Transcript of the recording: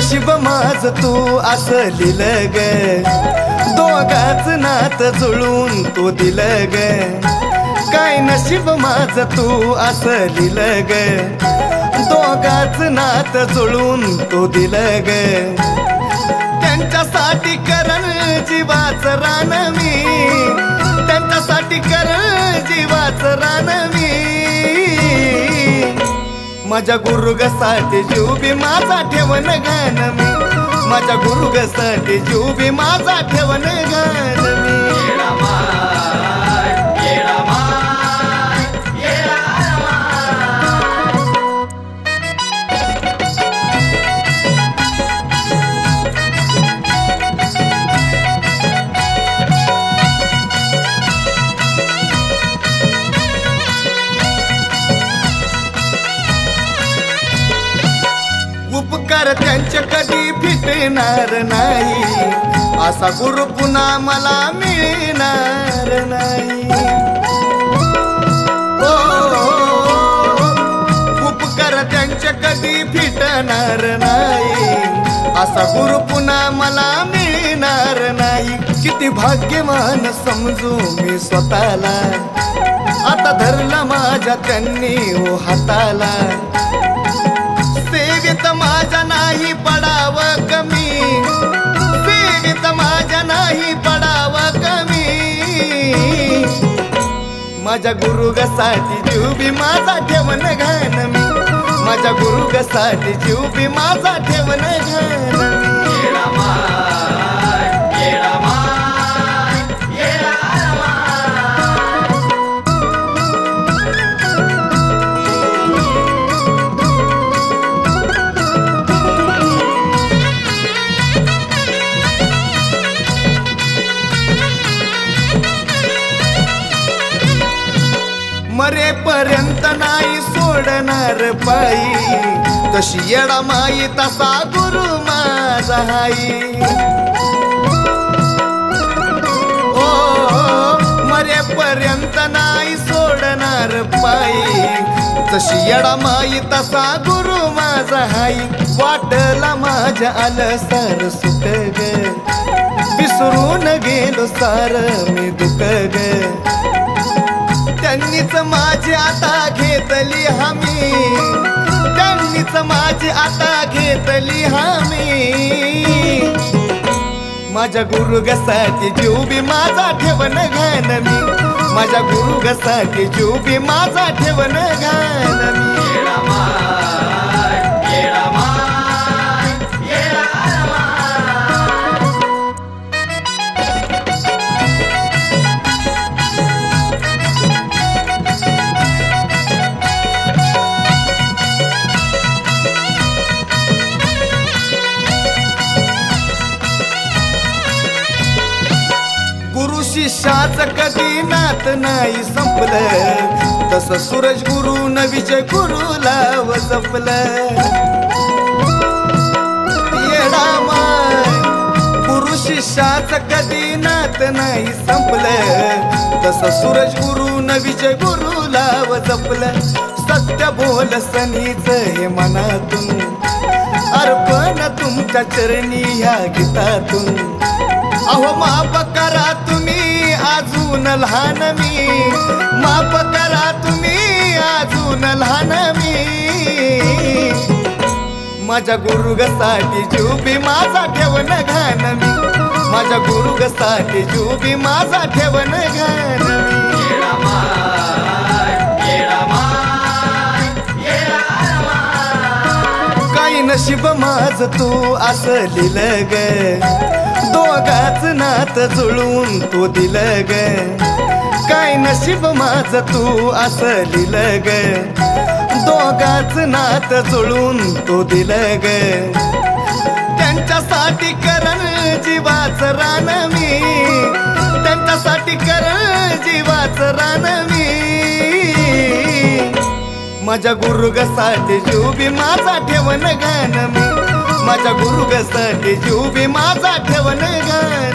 नशीब माझ तू असं लिहिलं ग, दोघाच नात जुळून तू दिलं ग. काय नशीब माझ तू असं लिहिलं ग, दोघाच नात जुळून तू दिलं ग. त्यांच्यासाठी करण जीवाच रान मी, त्यांच्यासाठी करण जीवाच रान मी. माझ्या गुरुगासाठी जीव बी माझा ठेवन गान मी, माझ्या गुरुगासाठी जीव बी माझा ठेवन गान मी. उपकार त्यांचे कधी फिटणार नाही, असा गुरु पुन्हा मला मिळणार नाही. उपकार त्यांचे कधी फिटणार नाही, असा गुरु पुन्हा मला मिळणार नाही. किती भाग्यवान समजू मी स्वतःला, आता धरला माझ्या त्यांनी हो हाताला. सेवित माझ्या नाही पडाव कमी, सेवित माझ्या नाही पडाव कमी. माझ्या गुरुगासाठी जीव बी माझा ठेवन घान मी, माझ्या गुरुगासाठी जीव बी माझा ठेवन घान मी. मरेपर्यंत नाही सोडणार पायी, तशी येडा माई तसा गुरु माझा हाई. ओ मरेपर्यंत नाही सोडणार पायी, तशी येडा माई तसा गुरु माझा हाई. वाटला माझ्या आलं सार सुख ग, विसरून गेलो सार मी दुःख ग. त्यांनीच माझी आता घेतली हमी, त्यांनीच माझी आता घेतली हमी. माझ्या गुरुगासाठी जीव बी माझा ठेवन घान मी, माझ्या गुरुगासाठी जीव बी माझा ठेवन घान मी. शिष्याच कधी नात नाही संपलं, तसं सूरज गुरु न विजय गुरुला व जपलं. येडा माय गुरु शिष्याच कधी नात नाही संपलं, तसं सूरज गुरु न विजय गुरुला व जपलं. सत्य बोल सनीच हे मनातून, अर्पण तुमच्या चरणी ह्या गीतातून. अहो माफ करा तुम्ही अजून लहान मी, माफ करा तुम्ही अजून लहान मी. माझ्या गुरुगासाठी जीव बी माझा ठेवन घान मी, माझ्या गुरुगासाठी जीव बी माझा ठेवन घान मी. काही नशीब माझ तू असं लिहिलं ग, दोघाच नात जुळून तू दिलं ग. काय नशीब माझ तू असं लिहिलं ग, दोघाच नात जुळून तू दिलं ग. त्यांच्यासाठी करण जीवाच रान मी, त्यांच्यासाठी करण जीवाच रान मी. माझ्या गुरुगासाठी जीव बी माझा ठेवन घान मी, माझ्या गुरुगासाठी जीव बी माझा ठेवन घान.